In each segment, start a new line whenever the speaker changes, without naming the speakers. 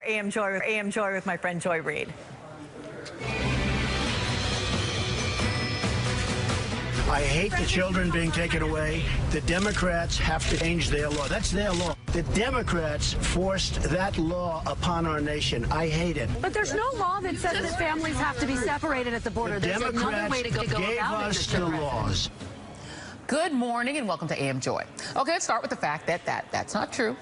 AM Joy with my friend Joy Reid.
I hate the children being taken away. The Democrats have to change their law. That's their law. The Democrats forced that law upon our nation. I hate it.
But there's no law that says that families have to be separated at the border.
The Democrats gave us the laws.
Good morning and welcome to AM Joy. Okay, let's start with the fact that that's not true.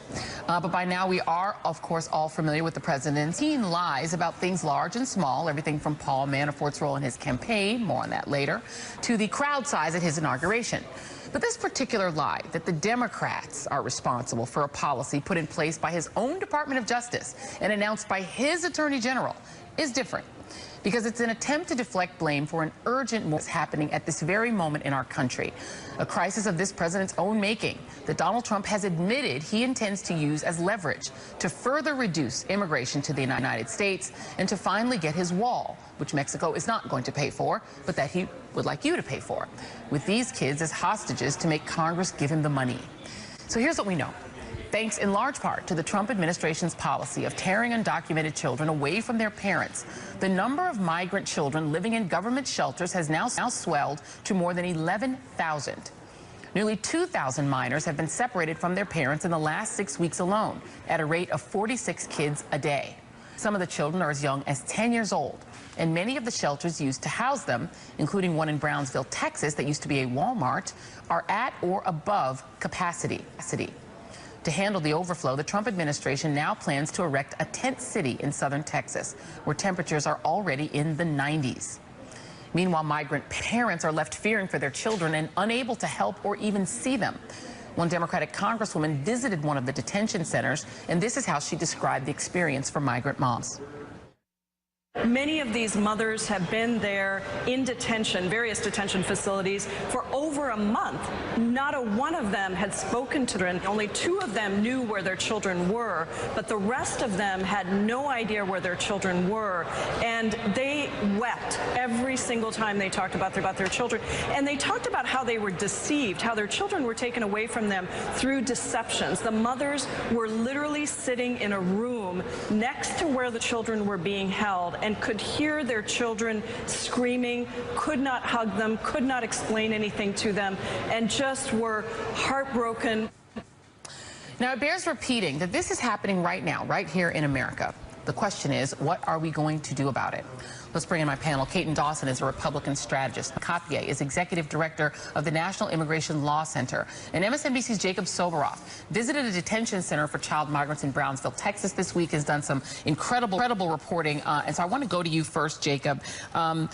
But by now we are, of course, all familiar with the president's lies about things large and small, everything from Paul Manafort's role in his campaign, more on that later, to the crowd size at his inauguration. But this particular lie that the Democrats are responsible for a policy put in place by his own Department of Justice and announced by his Attorney General is different, because it's an attempt to deflect blame for an urgent move happening at this very moment in our country, a crisis of this president's own making that Donald Trump has admitted he intends to use as leverage to further reduce immigration to the United States and to finally get his wall, which Mexico is not going to pay for, but that he would like you to pay for, with these kids as hostages to make Congress give him the money. So here's what we know. Thanks in large part to the Trump administration's policy of tearing undocumented children away from their parents, the number of migrant children living in government shelters has now swelled to more than 11,000. Nearly 2,000 minors have been separated from their parents in the last 6 weeks alone, at a rate of 46 kids a day. Some of the children are as young as 10 years old, and many of the shelters used to house them, including one in Brownsville, Texas, that used to be a Walmart, are at or above capacity. To handle the overflow, the Trump administration now plans to erect a tent city in southern Texas, where temperatures are already in the 90s. Meanwhile, migrant parents are left fearing for their children and unable to help or even see them. One Democratic congresswoman visited one of the detention centers, and this is how she described the experience for migrant moms.
Many of these mothers have been there in detention, various detention facilities, for over a month. Not a one of them had spoken to them. Only 2 of them knew where their children were, but the rest of them had no idea where their children were. And they wept every single time they talked about their children. And they talked about how they were deceived, how their children were taken away from them through deceptions. The mothers were literally sitting in a room next to where the children were being held, and could hear their children screaming, could not hug them, could not explain anything to them, and just were heartbroken.
Now, it bears repeating that this is happening right now, right here in America. The question is, what are we going to do about it? Let's bring in my panel. Caton Dawson is a Republican strategist. Coppier is executive director of the National Immigration Law Center. And MSNBC's Jacob Soboroff visited a detention center for child migrants in Brownsville, Texas this week, has done some incredible reporting. And so I want to go to you first, Jacob. Tell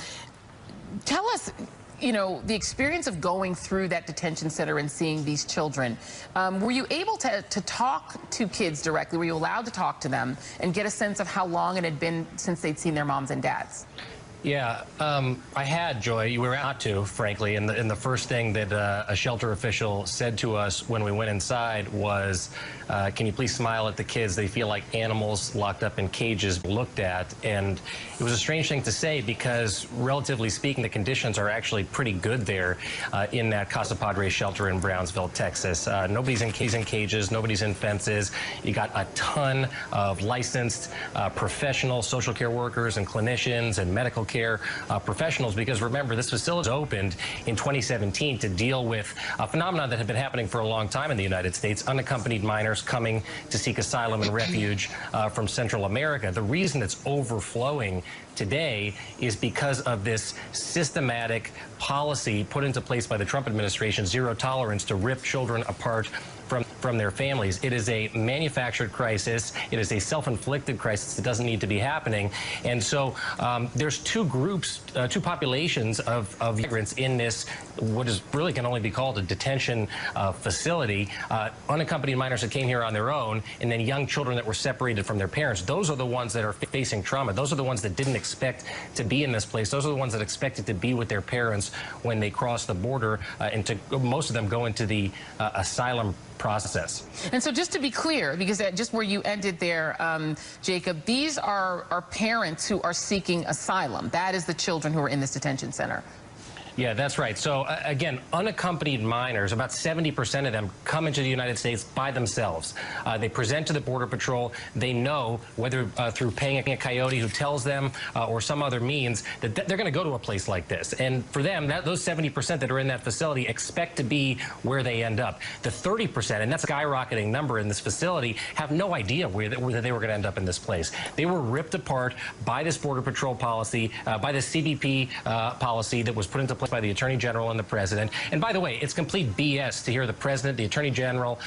us, you know, the experience of going through that detention center and seeing these children. Were you able to talk to kids directly? Were you allowed to talk to them and get a sense of how long it had been since they'd seen their moms and dads?
Yeah, I had, Joy. You were out to, frankly, and the first thing that a shelter official said to us when we went inside was, can you please smile at the kids? They feel like animals locked up in cages looked at. And it was a strange thing to say because, relatively speaking, the conditions are actually pretty good there in that Casa Padre shelter in Brownsville, Texas. Nobody's in cages, nobody's in fences. You got a ton of licensed professional social care workers and clinicians and medical care professionals, because remember, this facility opened in 2017 to deal with a phenomenon that had been happening for a long time in the United States, unaccompanied minors coming to seek asylum and refuge from Central America. The reason it's overflowing today is because of this systematic policy put into place by the Trump administration, zero tolerance to rip children apart from their families. It is a manufactured crisis. It is a self-inflicted crisis that doesn't need to be happening. And so there's 2 groups, 2 populations of migrants in this, what is really can only be called a detention facility. Unaccompanied minors that came here on their own, and then young children that were separated from their parents. Those are the ones that are facing trauma. Those are the ones that didn't expect to be in this place. Those are the ones that expected to be with their parents when they crossed the border, and to most of them go into the asylum process.
And so just to be clear, because just where you ended there, Jacob, these are parents who are seeking asylum. That is the children who are in this detention center.
Yeah, that's right. So, again, unaccompanied minors, about 70% of them come into the United States by themselves. They present to the Border Patrol. They know, whether through paying a coyote who tells them or some other means, that they're going to go to a place like this. And for them, those 70% that are in that facility expect to be where they end up. The 30%, and that's a skyrocketing number in this facility, have no idea whether they were going to end up in this place. They were ripped apart by this Border Patrol policy, by the CBP policy that was put into place by the Attorney General and the President. And by the way, it's complete BS to hear the President, the Attorney General,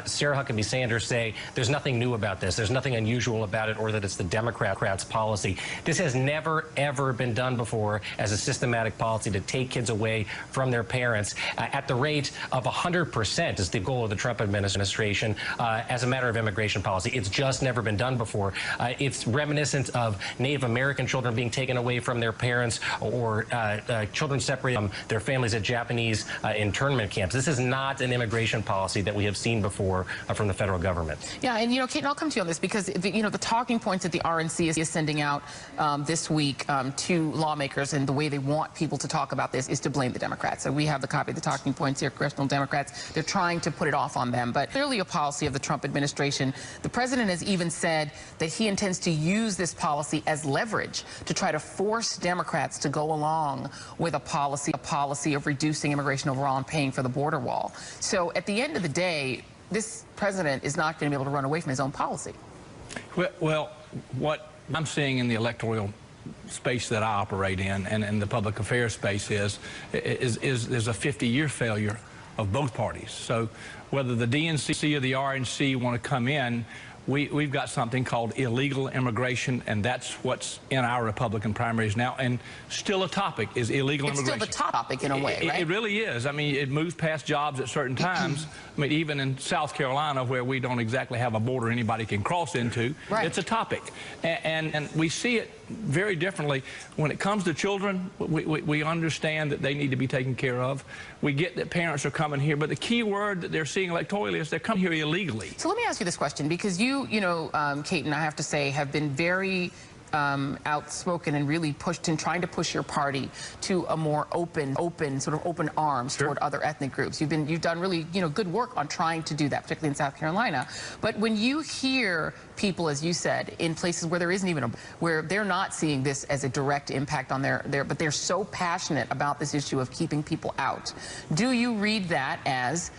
Sarah Huckabee Sanders say there's nothing new about this, there's nothing unusual about it, or that it's the Democrats' policy. This has never, ever been done before as a systematic policy to take kids away from their parents at the rate of 100% is the goal of the Trump administration as a matter of immigration policy. It's just never been done before. It's reminiscent of Native American children being taken away from their parents, or children separated from their families at Japanese internment camps. This is not an immigration policy that we have seen before from the federal government.
Yeah, and Kate, I'll come to you on this because the talking points that the RNC is sending out this week to lawmakers, and the way they want people to talk about this is to blame the Democrats. So we have the copy of the talking points here. Congressional Democrats, they're trying to put it off on them, but clearly a policy of the Trump administration. The president has even said that he intends to use this policy as leverage to try to force Democrats to go along with a policy of reducing immigration overall and paying for the border wall. So at the end of the day, this president is not going to be able to run away from his own policy.
Well, what I'm seeing in the electoral space that I operate in, and the public affairs space, is there's a 50-year failure of both parties. So whether the DNC or the RNC want to come in, we've got something called illegal immigration, and that's what's in our Republican primaries now. And still a topic is illegal immigration.
It's still the topic in a way, right?
It really is. I mean, it moves past jobs at certain times. I mean, even in South Carolina, where we don't exactly have a border anybody can cross into, right, it's a topic. And we see it very differently. When it comes to children, we understand that they need to be taken care of. We get that parents are coming here, but the key word that they're seeing electorally is they're coming here illegally.
So let me ask you this question, because you know, Kate and I have to say, have been very outspoken and really pushed in trying to push your party to a more open arms toward other ethnic groups. You've done really, good work on trying to do that, particularly in South Carolina. But when you hear people, as you said, in places where there isn't even where they're not seeing this as a direct impact on but they're so passionate about this issue of keeping people out, do you read that as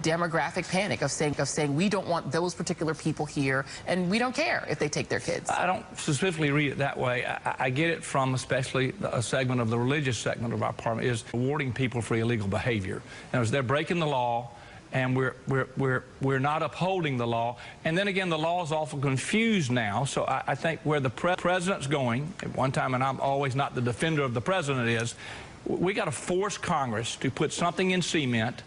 demographic panic, of saying we don't want those particular people here and we don't care if they take their kids?
I don't specifically read it that way. I get it from especially a segment of the religious segment of our parliament is rewarding people for illegal behavior. And as they're breaking the law, and we're not upholding the law. And then again, the law is awful confused now. So I think where the president's going at one time, and I'm always not the defender of the president, is we got to force Congress to put something in cement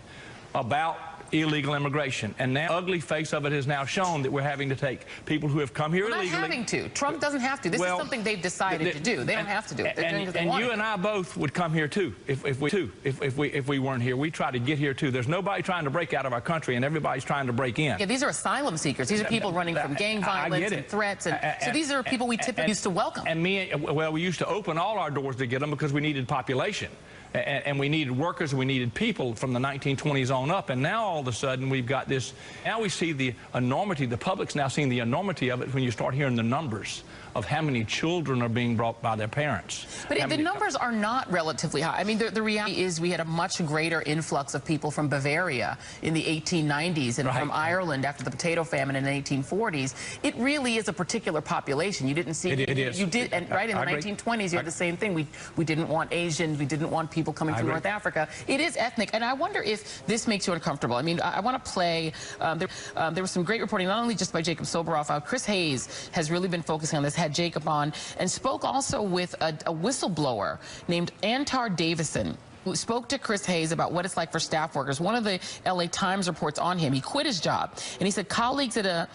about illegal immigration. And now the ugly face of it has now shown that we're having to take people who have come here illegally.
Not having to. Trump doesn't have to. This is something they've decided to do. They don't have to do it. They're doing it because they want
you and I both would come here too if we weren't here. We try to get here too. There's nobody trying to break out of our country, and everybody's trying to break in.
Yeah, these are asylum seekers. These are people running from gang violence and threats, and so these are people we typically used to welcome.
And we used to open all our doors to get them because we needed population. And we needed workers, we needed people from the 1920s on up. And now all of a sudden we've got this, now we see the enormity, the public's now seeing the enormity of it when you start hearing the numbers of how many children are being brought by their parents.
But the numbers are not relatively high. I mean, the reality is we had a much greater influx of people from Bavaria in the 1890s and from Ireland after the potato famine in the 1840s. It really is a particular population. You didn't see
it is.
You did, and right in the 1920s you had the same thing. We didn't want Asians, we didn't want people coming from North Africa. It is ethnic, and I wonder if this makes you uncomfortable. I mean, I want to play, there was some great reporting, not only just by Jacob Soboroff. Chris Hayes has really been focusing on this, had Jacob on, and spoke also with a whistleblower named Antar Davison, who spoke to Chris Hayes about what it's like for staff workers. One of the LA Times reports on him, he quit his job, and he said colleagues at a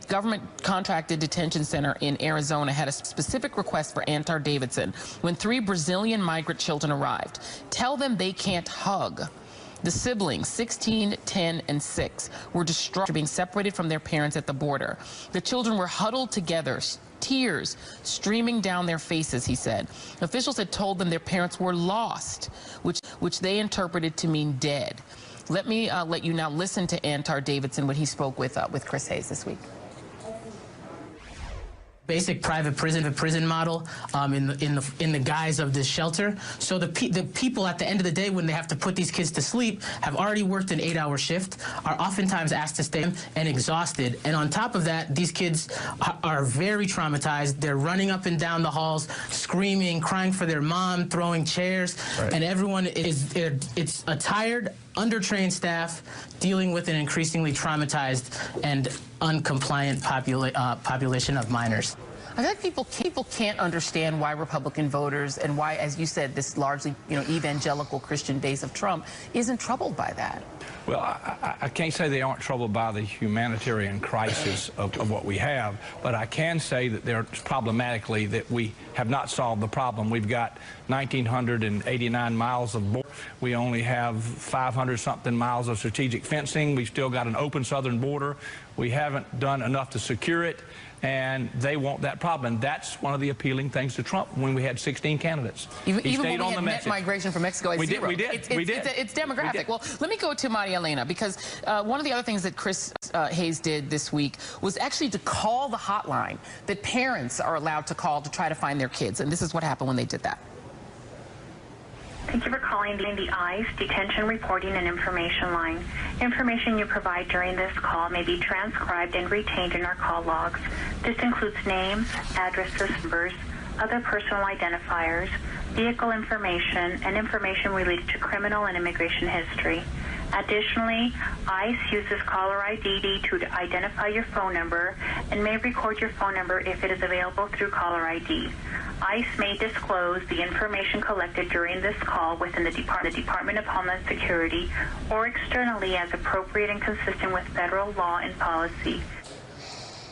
government contracted detention center in Arizona had a specific request for Antar Davidson when 3 Brazilian migrant children arrived. Tell them they can't hug. The siblings, 16, 10, and 6, were distraught after being separated from their parents at the border. The children were huddled together, tears streaming down their faces, he said. Officials had told them their parents were lost, which they interpreted to mean dead. Let me let you now listen to Antar Davidson when he spoke with Chris Hayes this week.
Basic private prison model in the guise of this shelter. So the people at the end of the day, when they have to put these kids to sleep, have already worked an 8-hour shift, are oftentimes asked to stay and exhausted. And on top of that, these kids are very traumatized. They're running up and down the halls, screaming, crying for their mom, throwing chairs, and everyone it's a tired, undertrained staff dealing with an increasingly traumatized and uncompliant population of minors.
I feel like people can't understand why Republican voters and why, as you said, this largely evangelical Christian base of Trump isn't troubled by that.
Well, I can't say they aren't troubled by the humanitarian crisis of what we have, but I can say that they're problematically that we have not solved the problem. We've got 1,989 miles of border. We only have 500-something miles of strategic fencing. We've still got an open southern border. We haven't done enough to secure it, and they want that problem. And that's one of the appealing things to Trump when we had 16 candidates.
Even when we had net migration from Mexico at zero.
We did.
It's demographic. Well, let me go to Maria Elena, because one of the other things that Chris Hayes did this week was actually to call the hotline that parents are allowed to call to try to find their kids. And this is what happened when they did that.
Thank you for calling the ICE Detention Reporting and Information Line. Information you provide during this call may be transcribed and retained in our call logs. This includes names, addresses, numbers, other personal identifiers, vehicle information, and information related to criminal and immigration history. Additionally, ICE uses caller ID to identify your phone number and may record your phone number if it is available through caller ID. ICE may disclose the information collected during this call within the Department of Homeland Security or externally as appropriate and consistent with federal law and policy.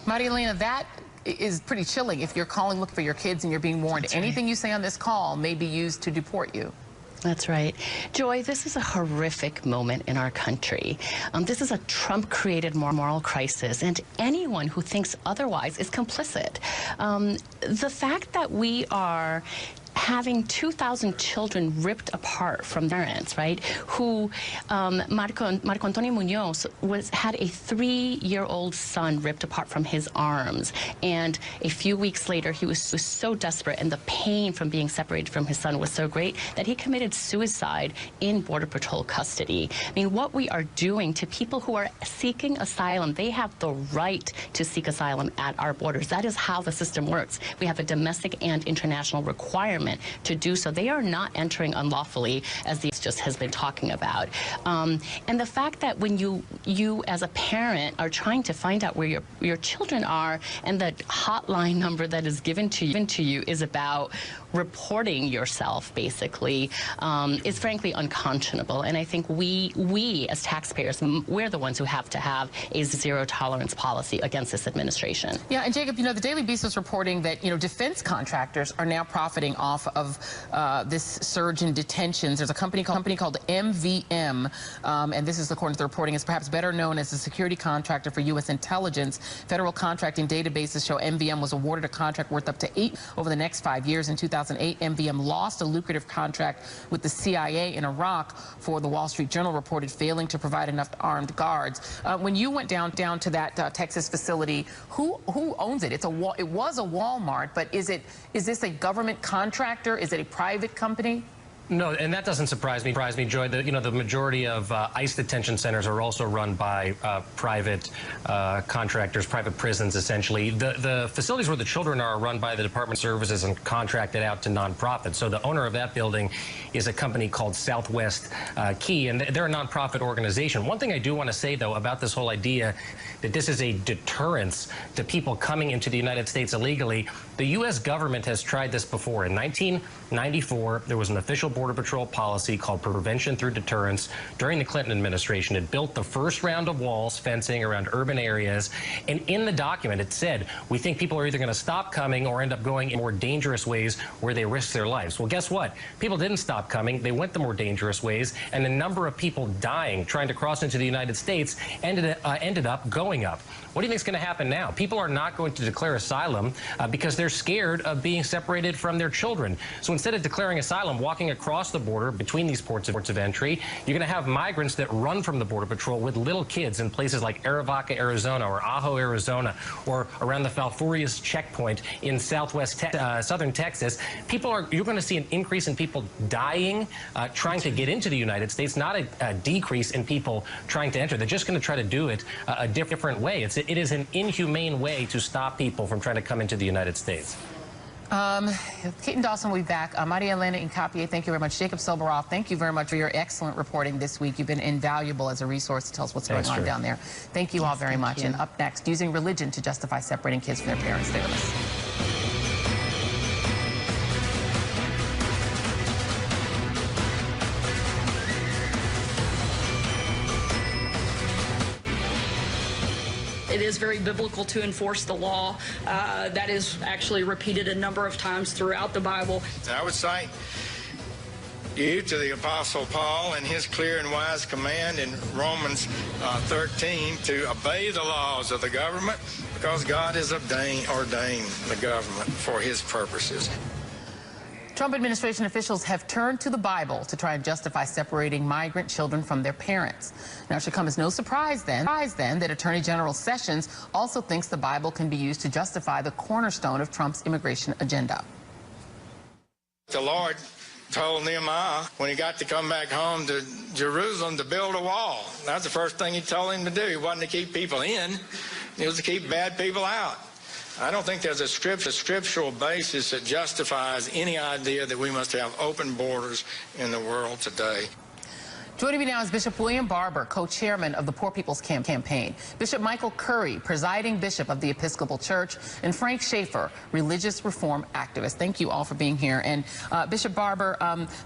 Maria Elena, that is pretty chilling. If you're calling looking for your kids and you're being warned, anything you say on this call may be used to deport you.
That's right. Joy, this is a horrific moment in our country. This is a Trump-created moral crisis, and anyone who thinks otherwise is complicit. The fact that we are having 2,000 children ripped apart from parents, right? Who, Marco Antonio Munoz had a 3-year-old son ripped apart from his arms, and a few weeks later he was so desperate, and the pain from being separated from his son was so great that he committed suicide in Border Patrol custody. I mean, what we are doing to people who are seeking asylum, they have the right to seek asylum at our borders. That is how the system works. We have a domestic and international requirement to do so. They are not entering unlawfully, as the just has been talking about. And the fact that when you as a parent are trying to find out where your children are, and the hotline number that is given to you is about reporting yourself, basically, is frankly unconscionable. And I think we as taxpayers, we're the ones who have to have a zero-tolerance policy against this administration.
Yeah, and Jacob, the Daily Beast was reporting that, defense contractors are now profiting off of this surge in detentions. There's a company called MVM, and this is, according to the reporting, is perhaps better known as a security contractor for U.S. intelligence. Federal contracting databases show MVM was awarded a contract worth up to $8 over the next 5 years. In 2008, MVM lost a lucrative contract with the CIA in Iraq, for the Wall Street Journal reported, failing to provide enough armed guards. When you went down to that Texas facility, who owns it? It was a Walmart, but is this a government contractor? Is it a private company?
No, and that doesn't surprise me, Joy. The majority of ICE detention centers are also run by private contractors, private prisons, essentially. The facilities where the children are run by the Department of Services and contracted out to nonprofits. So the owner of that building is a company called Southwest Key, and they're a nonprofit organization. One thing I do want to say, though, about this whole idea that this is a deterrence to people coming into the United States illegally, the U.S. government has tried this before. In 1994, there was an official Border Patrol policy called prevention through deterrence during the Clinton administration. It built the first round of walls, fencing around urban areas. And in the document, it said, we think people are either going to stop coming or end up going in more dangerous ways where they risk their lives. Well, guess what? People didn't stop coming. They went the more dangerous ways. And the number of people dying trying to cross into the United States ended up going up. What do you think is going to happen now? People are not going to declare asylum because they're scared of being separated from their children. So instead of declaring asylum, walking across the border between these ports of entry, you're going to have migrants that run from the Border Patrol with little kids in places like Arivaca, Arizona, or Ajo, Arizona, or around the Falfurrias checkpoint in southwest southern Texas. You're going to see an increase in people dying trying to get into the United States, not a decrease in people trying to enter. They're just going to try to do it a different way. It is an inhumane way to stop people from trying to come into the United States.
Keaton Dawson will be back. Maria Elena Incapié, thank you very much. Jacob Soboroff, thank you very much for your excellent reporting this week. You've been invaluable as a resource to tell us what's going on down there. Thank you all very much. And up next, using religion to justify separating kids from their parents. Stay with us.
It is very biblical to enforce the law. That is actually repeated a number of times throughout the Bible.
I would cite you to the Apostle Paul and his clear and wise command in Romans 13 to obey the laws of the government because God has ordained the government for his purposes.
Trump administration officials have turned to the Bible to try and justify separating migrant children from their parents. Now, it should come as no surprise then that Attorney General Sessions also thinks the Bible can be used to justify the cornerstone of Trump's immigration agenda.
The Lord told Nehemiah when he got to come back home to Jerusalem to build a wall. That's the first thing he told him to do. He wasn't to keep people in, it was to keep bad people out. I don't think there's a scriptural basis that justifies any idea that we must have open borders in the world today.
Joining me now is Bishop William Barber, co-chairman of the Poor People's Campaign, Bishop Michael Curry, presiding bishop of the Episcopal Church, and Frank Schaeffer, religious reform activist. Thank you all for being here. And Bishop Barber,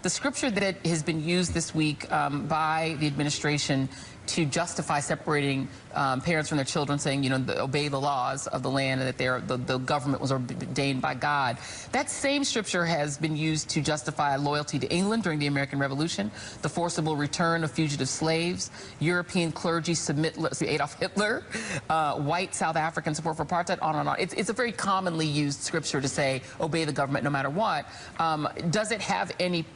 the scripture that has been used this week by the administration to justify separating parents from their children, saying, you know, obey the laws of the land and that the government was ordained by God. That same scripture has been used to justify loyalty to England during the American Revolution, the forcible return of fugitive slaves, European clergy submit to Adolf Hitler, white South African support for apartheid, on and on. It's a very commonly used scripture to say, obey the government no matter what. Does it have any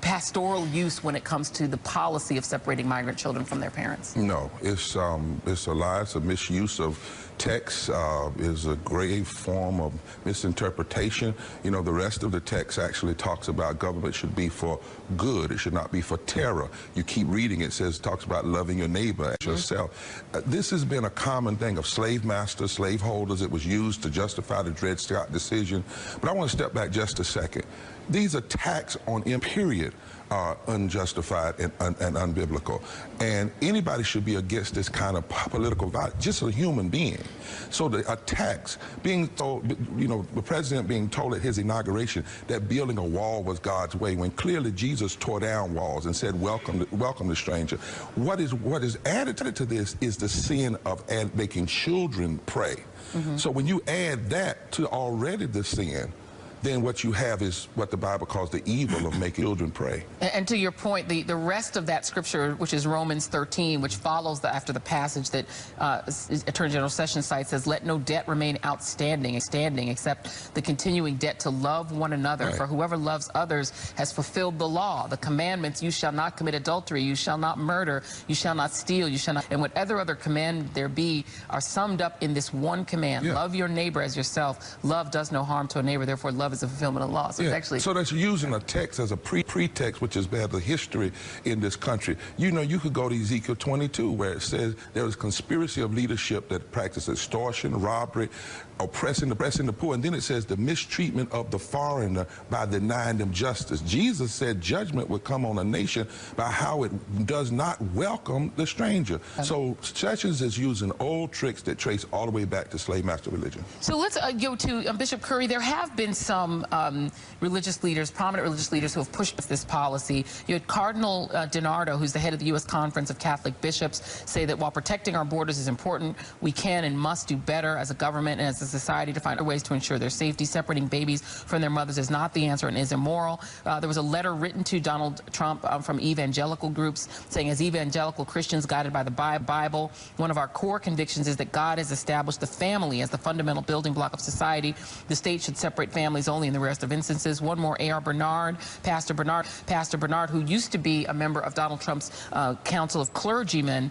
pastoral use when it comes to the policy of separating migrant children from their parents?
No, it's a lie. It's a misuse of text. Is a grave form of misinterpretation. You know, the rest of the text actually talks about government should be for good. It should not be for terror. You keep reading, it talks about loving your neighbor as yourself. This has been a common thing of slave masters, slave holders. It was used to justify the Dred Scott decision. But I want to step back just a second. These attacks on period are unjustified and unbiblical. And anybody should be against this kind of political violence, just a human being. So the attacks, being told, you know, the president being told at his inauguration that building a wall was God's way, when clearly Jesus tore down walls and said, welcome the stranger. What is added to this is the sin of making children pray. So when you add that to already the sin, then what you have is what the Bible calls the evil of making children pray.
And to your point, the rest of that scripture, which is Romans 13, which follows after the passage that Attorney General Sessions cites, says, let no debt remain outstanding except the continuing debt to love one another. Right. For whoever loves others has fulfilled the law. The commandments, you shall not commit adultery, you shall not murder, you shall not steal, you shall not, and whatever other command there be are summed up in this one command. Love your neighbor as yourself. Love does no harm to a neighbor, therefore love is a fulfillment of law. So it's actually...
So that's using a text as a pretext, which is bad, the history in this country. You know, you could go to Ezekiel 22, where it says there is conspiracy of leadership that practices extortion, robbery, oppressing the poor, and then it says the mistreatment of the foreigner by denying them justice. Jesus said judgment would come on a nation by how it does not welcome the stranger. So Sessions is using old tricks that trace all the way back to slave master religion.
So let's go to Bishop Curry. There have been some religious leaders, prominent religious leaders, who have pushed this policy. You had Cardinal DiNardo, who's the head of the U.S. Conference of Catholic Bishops, say that while protecting our borders is important, we can and must do better as a government and as a society to find ways to ensure their safety. Separating babies from their mothers is not the answer and is immoral. There was a letter written to Donald Trump from evangelical groups saying, as evangelical Christians guided by the Bible, one of our core convictions is that God has established the family as the fundamental building block of society. The state should separate families only in the rarest of instances. One more, A.R. Bernard, Pastor Bernard, who used to be a member of Donald Trump's Council of Clergymen,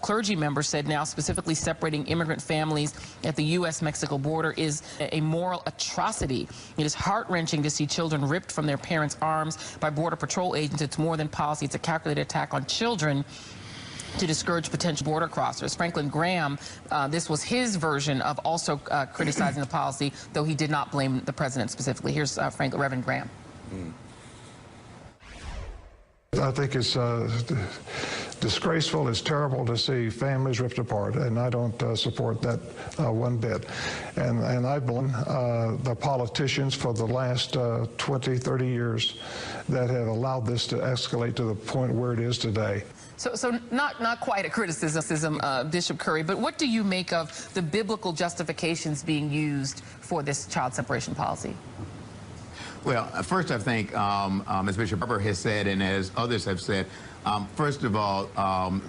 clergy members, said now specifically separating immigrant families at the U.S.-Mexico border is a moral atrocity. It is heart-wrenching to see children ripped from their parents' arms by Border Patrol agents. It's more than policy. It's a calculated attack on children to discourage potential border crossers. Franklin Graham, this was his version of also criticizing the policy, though he did not blame the president specifically. Here's Reverend Graham.
I think it's disgraceful. It's terrible to see families ripped apart, and I don't support that one bit. And I blame the politicians for the last 20, 30 years that have allowed this to escalate to the point where it is today.
So not quite a criticism, Bishop Curry, but what do you make of the biblical justifications being used for this child separation policy?
Well, first, I think, as Bishop Barber has said and as others have said, first of all,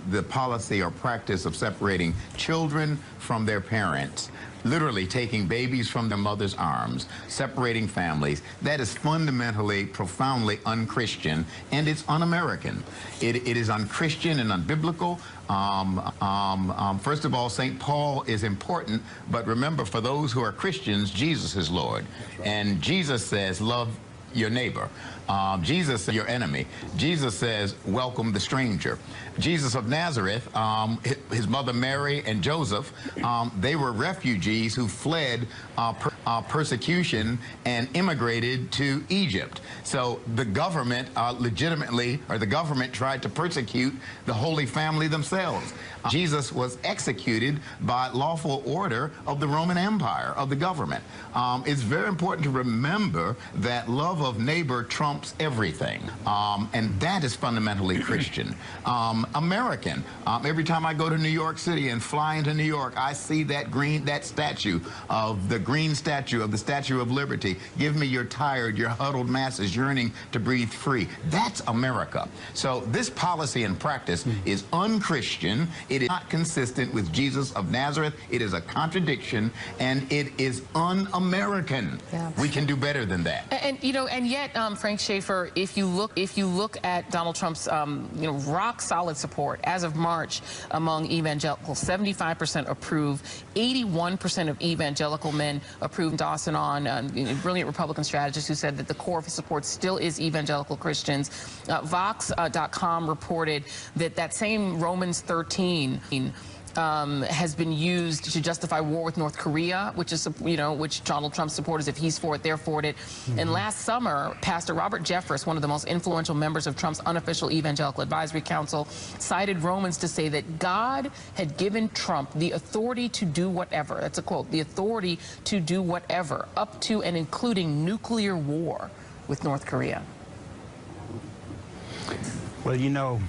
the policy or practice of separating children from their parents, literally taking babies from their mother's arms, separating families, that is fundamentally, profoundly unchristian, and it's un-American. It is unchristian and unbiblical. First of all, St. Paul is important, but remember, for those who are Christians, Jesus is Lord. Right. And Jesus says, love your neighbor. Jesus says, your enemy. Jesus says, welcome the stranger. Jesus of Nazareth, his mother Mary and Joseph, they were refugees who fled persecution and immigrated to Egypt. So the government legitimately, or the government tried to persecute the Holy Family themselves. Jesus was executed by lawful order of the Roman Empire, of the government. It's very important to remember that love of neighbor trumps everything, and that is fundamentally Christian. American. Every time I go to New York City and fly into New York, I see that statue of the green statue of the Statue of Liberty. Give me your tired, your huddled masses yearning to breathe free. That's America. So this policy and practice is unchristian. It is not consistent with Jesus of Nazareth. It is a contradiction, and it is un-American. Yeah. We can do better than that.
And you know, and yet, Frank Schaeffer, if you look at Donald Trump's rock solid support as of March among evangelicals, 75% approve, 81% of evangelical men approve. Dawson on, brilliant Republican strategist, who said that the core of his support still is evangelical Christians. Vox.com reported that same Romans 13 has been used to justify war with North Korea, which is, which Donald Trump supporters, if he's for it, they're for it. And last summer, Pastor Robert Jeffress, one of the most influential members of Trump's unofficial Evangelical Advisory Council, cited Romans to say that God had given Trump the authority to do whatever, that's a quote, the authority to do whatever, up to and including nuclear war with North Korea.
Well,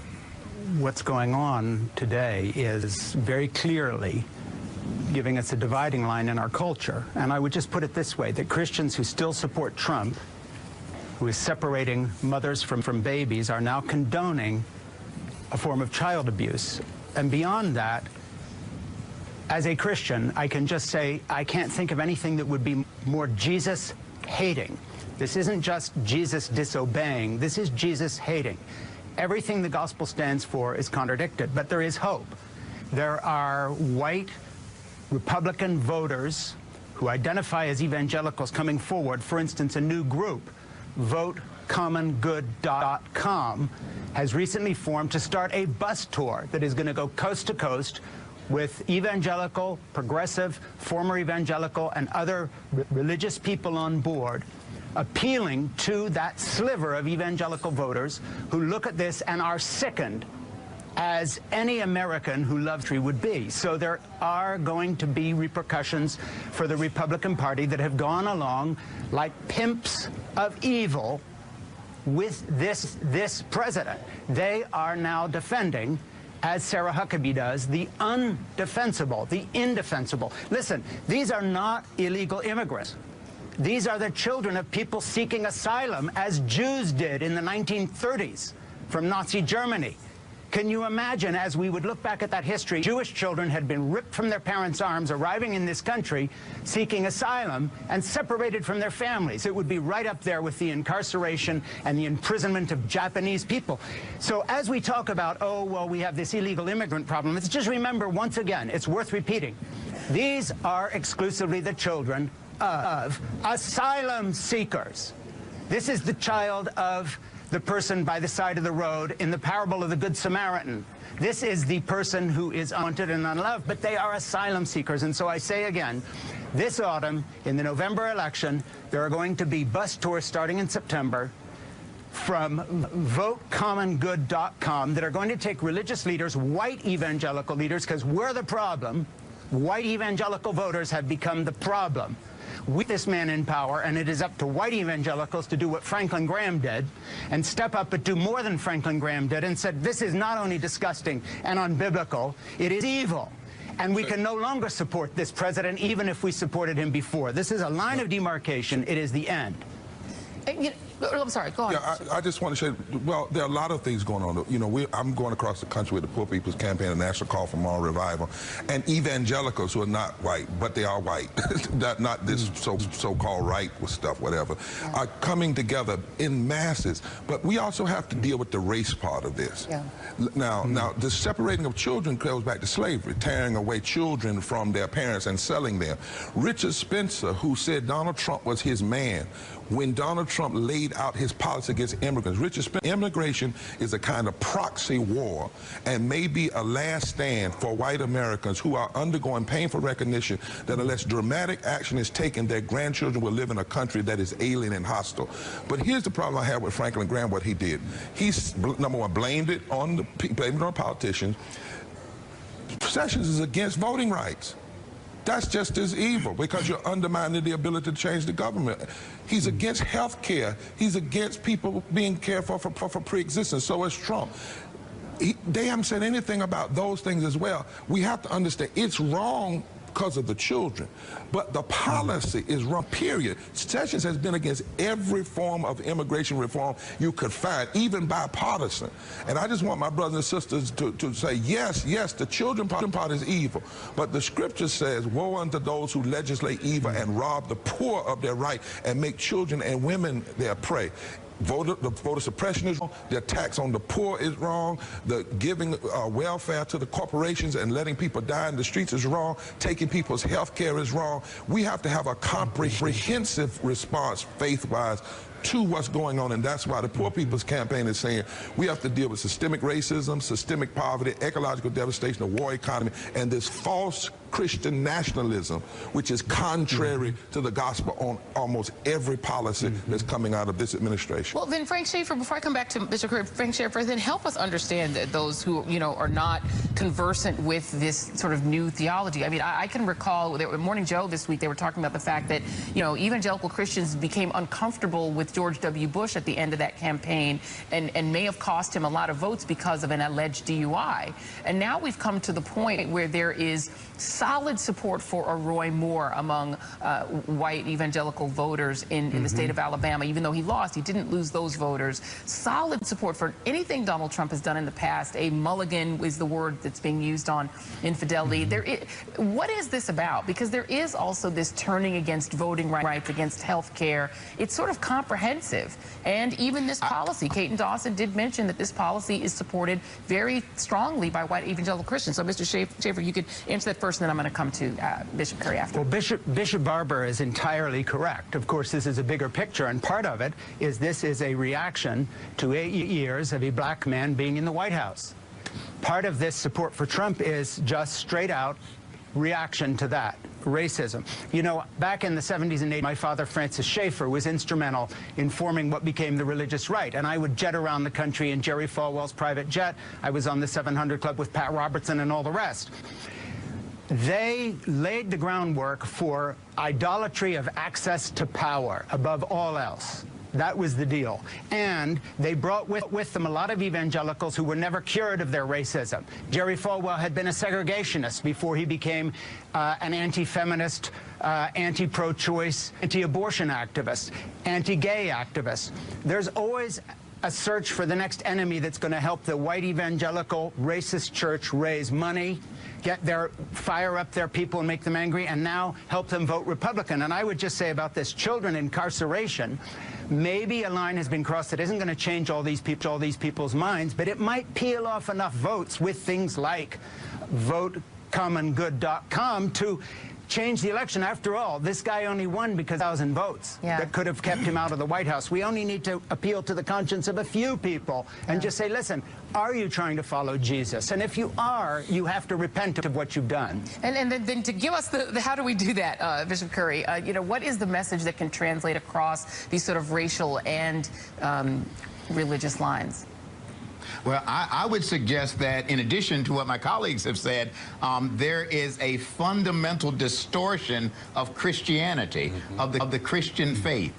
what's going on today is very clearly giving us a dividing line in our culture. And I would just put it this way, that Christians who still support Trump, who is separating mothers from babies, are now condoning a form of child abuse. And beyond that, as a Christian, I can just say I can't think of anything that would be more Jesus-hating. This isn't just Jesus disobeying, this is Jesus hating. Everything the gospel stands for is contradicted, but there is hope. There are white Republican voters who identify as evangelicals coming forward. For instance, a new group, VoteCommonGood.com, has recently formed to start a bus tour that is going to go coast to coast with evangelical, progressive, former evangelical, and other religious people on board, appealing to that sliver of evangelical voters who look at this and are sickened, as any American who loves free would be. So there are going to be repercussions for the Republican Party that have gone along like pimps of evil with this president. They are now defending, as Sarah Huckabee does, the undefensible, the indefensible. Listen, these are not illegal immigrants. These are the children of people seeking asylum, as Jews did in the 1930s from Nazi Germany. Can you imagine, as we would look back at that history, Jewish children had been ripped from their parents' arms, arriving in this country, seeking asylum, and separated from their families. It would be right up there with the incarceration and the imprisonment of Japanese people. So as we talk about, oh, well, we have this illegal immigrant problem, let's just remember once again, it's worth repeating, these are exclusively the children of asylum seekers. This is the child of the person by the side of the road in the parable of the Good Samaritan. This is the person who is unwanted and unloved, but they are asylum seekers. And so I say again, this autumn, in the November election, there are going to be bus tours starting in September from votecommongood.com that are going to take religious leaders, white evangelical leaders, because we're the problem. White evangelical voters have become the problem with this man in power, and it is up to white evangelicals to do what Franklin Graham did and step up but do more than Franklin Graham did and said, this is not only disgusting and unbiblical, it is evil. And we can no longer support this president even if we supported him before. This is a line of demarcation. It is the end.
I'm sorry, go on.
Yeah, I just want to say, well, there are a lot of things going on. You know, I'm going across the country with the Poor People's Campaign, a national call for moral revival, and evangelicals who are not white, but they are white, not this so-called right with stuff, whatever, are coming together in masses. But we also have to deal with the race part of this. Yeah. Now, the separating of children goes back to slavery, tearing away children from their parents and selling them. Richard Spencer, who said Donald Trump was his man, when Donald Trump laid out his policy against immigrants, Richard Spencer, immigration is a kind of proxy war and maybe a last stand for white Americans who are undergoing painful recognition that unless dramatic action is taken, their grandchildren will live in a country that is alien and hostile. But here's the problem I have with Franklin Graham, what he did. He, number one, blamed it on politicians. Sessions is against voting rights. That's just as evil because you're undermining the ability to change the government. He's against health care. He's against people being cared for pre-existence. So is Trump. They haven't said anything about those things as well. We have to understand it's wrong because of the children. But the policy is wrong, period. Sessions has been against every form of immigration reform you could find, even bipartisan. And I just want my brothers and sisters to say, yes, the children part is evil. But the scripture says, woe unto those who legislate evil and rob the poor of their right and make children and women their prey. The voter suppression is wrong. The tax on the poor is wrong. The giving welfare to the corporations and letting people die in the streets is wrong. Taking people's health care is wrong. We have to have a comprehensive response, faith-wise, to what's going on, and that's why the Poor People's Campaign is saying we have to deal with systemic racism, systemic poverty, ecological devastation, the war economy, and this false Christian nationalism, which is contrary to the gospel on almost every policy that's coming out of this administration.
Well, then, Frank Schaeffer, before I come back to Bishop Curry, Frank Schaeffer, then help us understand that those who, are not conversant with this sort of new theology. I mean, I can recall Morning Joe this week, they were talking about the fact that, evangelical Christians became uncomfortable with George W. Bush at the end of that campaign and may have cost him a lot of votes because of an alleged DUI. And now we've come to the point where there is solid support for a Roy Moore among white evangelical voters in the state of Alabama. Even though he lost, he didn't lose those voters. Solid support for anything Donald Trump has done in the past. A mulligan is the word that's being used on infidelity. What is this about? Because there is also this turning against voting rights, against health care. It's sort of comprehensive. And even this policy, Caton Dawson did mention that this policy is supported very strongly by white evangelical Christians. So, Mr. Schaeffer, you could answer that first, and then I'm going to come to Bishop Curry after.
Well, Bishop Barber is entirely correct. Of course, this is a bigger picture, and part of it is this is a reaction to 8 years of a black man being in the White House. part of this support for Trump is just straight out reaction to that. Racism. You know, back in the 70s and 80s, my father, Francis Schaeffer, was instrumental in forming what became the religious right. And I would jet around the country in Jerry Falwell's private jet. I was on the 700 Club with Pat Robertson and all the rest. They laid the groundwork for idolatry of access to power above all else. That was the deal. And they brought with them a lot of evangelicals who were never cured of their racism. Jerry Falwell had been a segregationist before he became an anti-feminist, anti-pro-choice, anti-abortion activist, anti-gay activist. There's always a search for the next enemy that's going to help the white evangelical racist church raise money, fire up their people and make them angry, and now help them vote Republican. And I would just say about this children incarceration, maybe a line has been crossed that isn't going to change all these people's minds, but it might peel off enough votes with things like votecommon.good.com to change the election. After all, this guy only won because of 1,000 votes that could have kept him out of the White House. We only need to appeal to the conscience of a few people and just say, listen, are you trying to follow Jesus? And if you are, you have to repent of what you've done.
And then to give us the how do we do that, Bishop Curry? You know, what is the message that can translate across these sort of racial and religious lines?
Well, I would suggest that in addition to what my colleagues have said, there is a fundamental distortion of Christianity, of the Christian faith.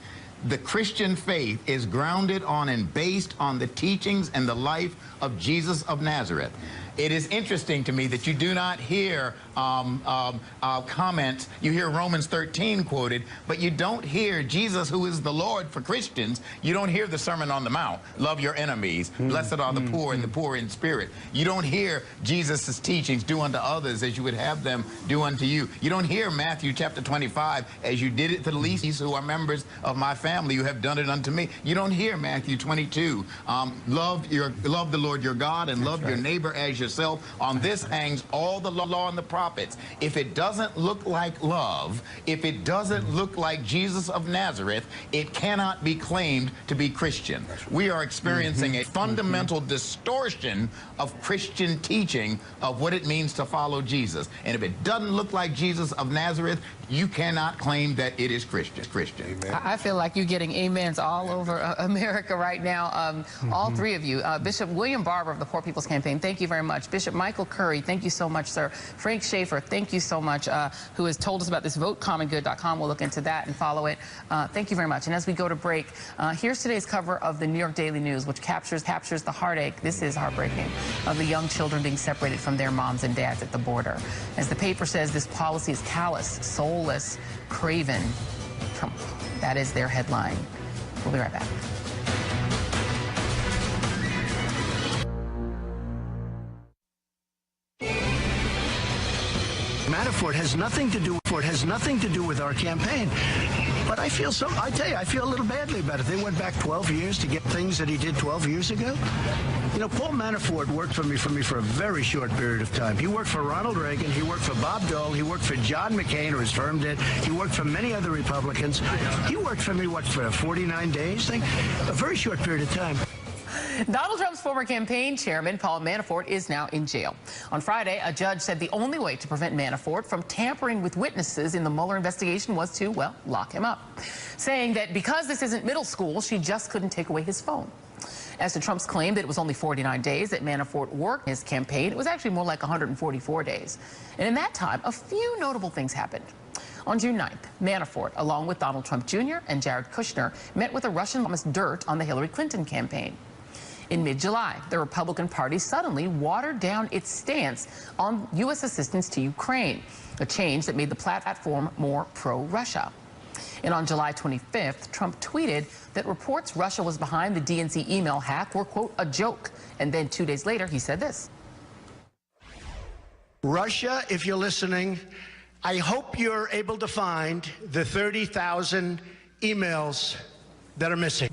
The Christian faith is grounded on and based on the teachings and the life of Jesus of Nazareth. It is interesting to me that you do not hear comments. You hear Romans 13 quoted, but you don't hear Jesus, who is the Lord for Christians. You don't hear the Sermon on the Mount, love your enemies, blessed are the poor and the poor in spirit. You don't hear Jesus' teachings, do unto others as you would have them do unto you. You don't hear Matthew chapter 25, as you did it to the least who are members of my family, you have done it unto me. You don't hear Matthew 22, love the Lord your God and love your neighbor as yourself. On this hangs all the law and the prophets. If it doesn't look like love, if it doesn't look like Jesus of Nazareth, it cannot be claimed to be Christian. We are experiencing a fundamental distortion of Christian teaching of what it means to follow Jesus. And if it doesn't look like Jesus of Nazareth, you cannot claim that it is Christian.
Amen. I feel like you're getting amens all over America right now. All three of you. Bishop William Barber of the Poor People's Campaign, thank you very much. Bishop Michael Curry, thank you so much, sir. Frank Schaeffer, thank you so much, who has told us about this votecommon.good.com. We'll look into that and follow it. Thank you very much. And as we go to break, here's today's cover of the New York Daily News, which captures the heartache. This is heartbreaking, of the young children being separated from their moms and dads at the border. As the paper says, this policy is callous, soulless, craven. That is their headline. We'll be right back.
Manafort has nothing to do with our campaign. But I tell you, I feel a little badly about it. They went back 12 years to get things that he did 12 years ago. You know, Paul Manafort worked for me for a very short period of time. He worked for Ronald Reagan. He worked for Bob Dole. He worked for John McCain, or his firm did. He worked for many other Republicans. He worked for me, what, for 49 days? A very short period of time.
Donald Trump's former campaign chairman, Paul Manafort, is now in jail. On Friday, a judge said the only way to prevent Manafort from tampering with witnesses in the Mueller investigation was to, well, lock him up, saying that because this isn't middle school, she just couldn't take away his phone. As to Trump's claim that it was only 49 days that Manafort worked his campaign, it was actually more like 144 days. And in that time, a few notable things happened. On June 9th, Manafort, along with Donald Trump Jr. and Jared Kushner, met with a Russian promised dirt on the Hillary Clinton campaign. In mid-July, the Republican Party suddenly watered down its stance on U.S. assistance to Ukraine, a change that made the platform more pro-Russia. And on July 25th, Trump tweeted that reports Russia was behind the DNC email hack were, quote, a joke. And then 2 days later, he said this.
Russia, if you're listening, I hope you're able to find the 30,000 emails that are missing.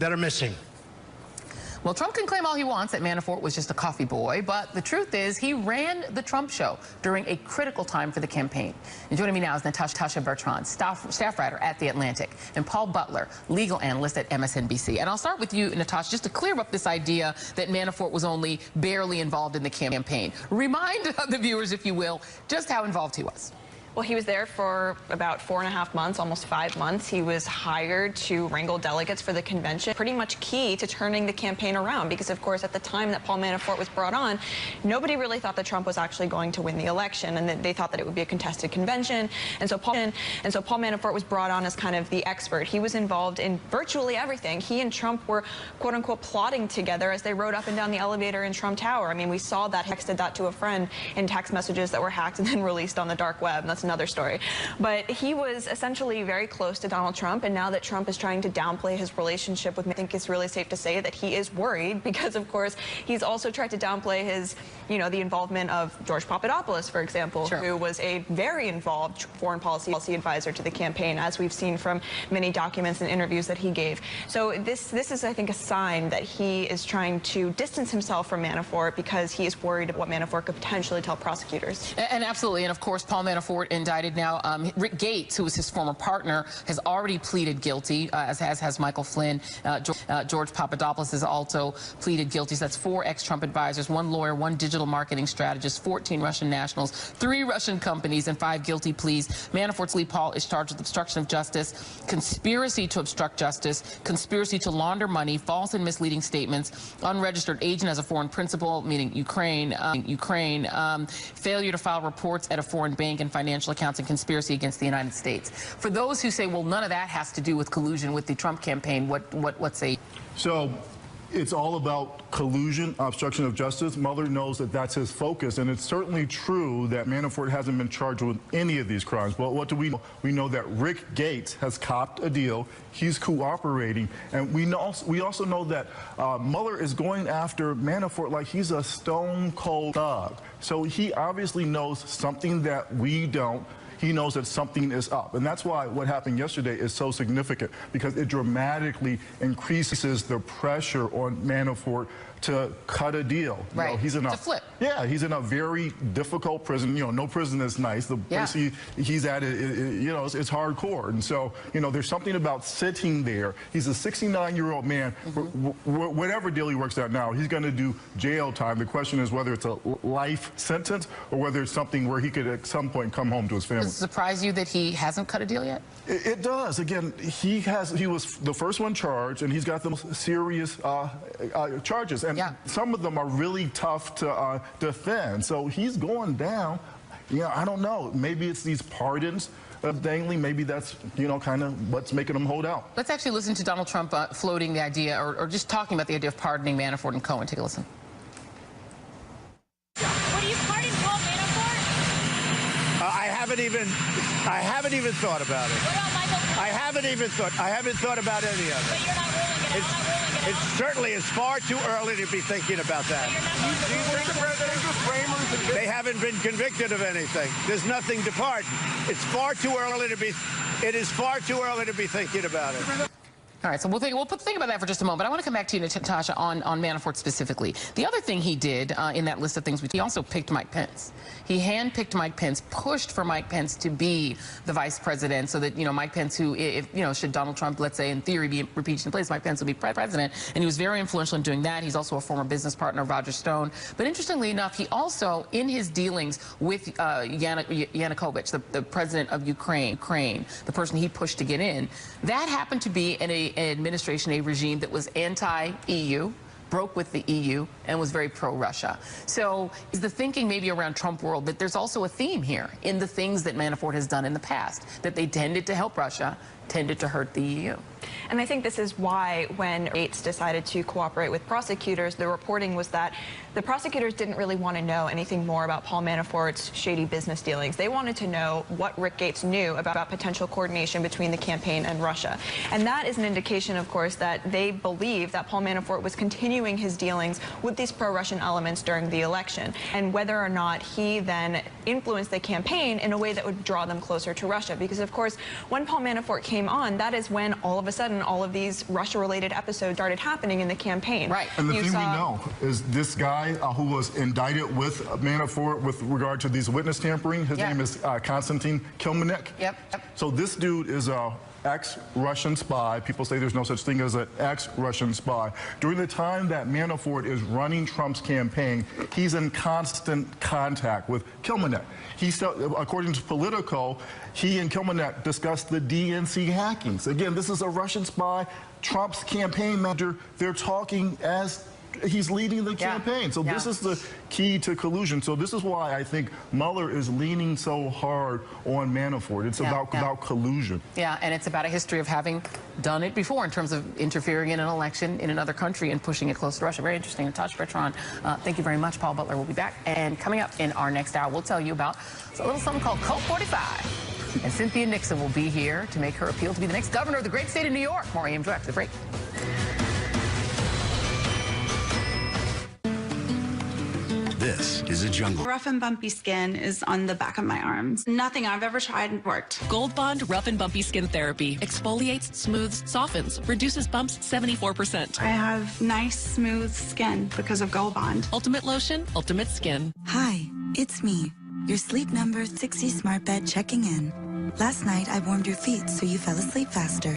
Well, Trump can claim all he wants that Manafort was just a coffee boy, but the truth is he ran the Trump show during a critical time for the campaign. And joining me now is Natasha Bertrand, staff writer at The Atlantic, and Paul Butler, legal analyst at MSNBC. And I'll start with you, Natasha, just to clear up this idea that Manafort was only barely involved in the campaign. Remind the viewers, if you will, just how involved he was.
Well, he was there for about 4.5 months, almost 5 months. He was hired to wrangle delegates for the convention, pretty much key to turning the campaign around because, of course, at the time that Paul Manafort was brought on, nobody really thought that Trump was actually going to win the election, and that they thought that it would be a contested convention. And so Paul Manafort was brought on as kind of the expert. He was involved in virtually everything. He and Trump were, quote unquote, plotting together as they rode up and down the elevator in Trump Tower. I mean, we saw that, texted that to a friend in text messages that were hacked and then released on the dark web. And that's another story. But he was essentially very close to Donald Trump, and now that Trump is trying to downplay his relationship with me, I think it's really safe to say that he is worried because, of course, he's also tried to downplay his, the involvement of George Papadopoulos, for example, who was a very involved foreign policy advisor to the campaign, as we've seen from many documents and interviews that he gave. So this is, I think, a sign that he is trying to distance himself from Manafort because he is worried about what Manafort could potentially tell prosecutors.
And absolutely, and of course, Paul Manafort indicted now. Rick Gates, who was his former partner, has already pleaded guilty, as has Michael Flynn. George Papadopoulos has also pleaded guilty. So that's 4 ex-Trump advisors, 1 lawyer, 1 digital marketing strategist, 14 Russian nationals, 3 Russian companies, and 5 guilty pleas. Manafort's lead, Paul, is charged with obstruction of justice, conspiracy to obstruct justice, conspiracy to launder money, false and misleading statements, unregistered agent as a foreign principal, meaning Ukraine, failure to file reports at a foreign bank, and financial accounts, and conspiracy against the United States. For those who say, well, none of that has to do with collusion with the Trump campaign, what say?
So it's all about collusion, obstruction of justice. Mueller knows that that's his focus, and it's certainly true that Manafort hasn't been charged with any of these crimes. But what do we know? We know that Rick Gates has copped a deal. He's cooperating, and we also know that Mueller is going after Manafort like he's a stone-cold thug. So he obviously knows something that we don't. He knows that something is up. And that's why what happened yesterday is so significant, because it dramatically increases the pressure on Manafort to cut a deal.
Right.
He's in
to flip.
Yeah, he's in a very difficult prison. No prison is nice. The place he's at, it's hardcore. And so, there's something about sitting there. He's a 69-year-old man. Whatever deal he works out now, he's going to do jail time. The question is whether it's a life sentence or whether it's something where he could at some point come home to his family.
Does it surprise you that he hasn't cut a deal yet?
It does. Again, he was the first one charged, and he's got the most serious charges. And some of them are really tough to defend. So he's going down. I don't know. Maybe it's these pardons dangling. Maybe that's, kind of what's making him hold out.
Let's actually listen to Donald Trump floating the idea or just talking about the idea of pardoning Manafort and Cohen. Take a listen.
Would you pardon Paul Manafort?
I haven't even thought about it.
What about Michael Flynn?
I haven't thought about any of it.
But you're not ruling it out.
It certainly is far too early to be thinking about that. They haven't been convicted of anything. There's nothing to pardon. It is far too early to be thinking about it.
All right, so we'll think about that for just a moment. But I want to come back to you, Natasha, on Manafort specifically. The other thing he did in that list of things, he also picked Mike Pence. He handpicked Mike Pence, pushed for Mike Pence to be the vice president so that, Mike Pence, who, should Donald Trump, let's say, in theory, be impeached in place, Mike Pence would be president. And he was very influential in doing that. He's also a former business partner of Roger Stone. But interestingly enough, he also, in his dealings with Yanukovych, the president of Ukraine, the person he pushed to get in, that happened to be an administration, a regime that was anti-EU, broke with the EU, and was very pro-Russia. So is the thinking maybe around Trump world that there's also a theme here in the things that Manafort has done in the past, that they tended to help Russia, tended to hurt the EU?
And I think this is why when Gates decided to cooperate with prosecutors, the reporting was that the prosecutors didn't really want to know anything more about Paul Manafort's shady business dealings. They wanted to know what Rick Gates knew about potential coordination between the campaign and Russia. And that is an indication, of course, that they believe that Paul Manafort was continuing his dealings with these pro-Russian elements during the election, and whether or not he then influenced the campaign in a way that would draw them closer to Russia. Because, of course, when Paul Manafort came on, that is when all of a sudden all of these Russia-related episodes started happening in the campaign.
Right.
And the thing we know is this guy who was indicted with Manafort with regard to these witness tampering, his name is Konstantin Kilmanek.
Yep.
So this dude is a ex-Russian spy. People say there's no such thing as an ex-Russian spy. During the time that Manafort is running Trump's campaign, he's in constant contact with Kilmanek. According to Politico, he and Kilmanek discussed the DNC hackings. Again, this is a Russian spy, Trump's campaign manager. They're talking as he's leading the campaign. So this is the key to collusion. So this is why I think Mueller is leaning so hard on Manafort. It's about collusion.
Yeah, and it's about a history of having done it before in terms of interfering in an election in another country and pushing it close to Russia. Very interesting. Natasha Bertrand, thank you very much. Paul Butler will be back. And coming up in our next hour, we'll tell you about a little something called Cult 45. And Cynthia Nixon will be here to make her appeal to be the next governor of the great state of New York. More AM Joy after the break.
This is a jungle.
Rough and bumpy skin is on the back of my arms. Nothing I've ever tried worked.
Gold Bond Rough and Bumpy Skin Therapy exfoliates, smooths, softens, reduces bumps 74%.
I have nice, smooth skin because of Gold Bond.
Ultimate Lotion, Ultimate Skin.
Hi, it's me, your Sleep Number 60 Smart Bed checking in. Last night I warmed your feet so you fell asleep faster.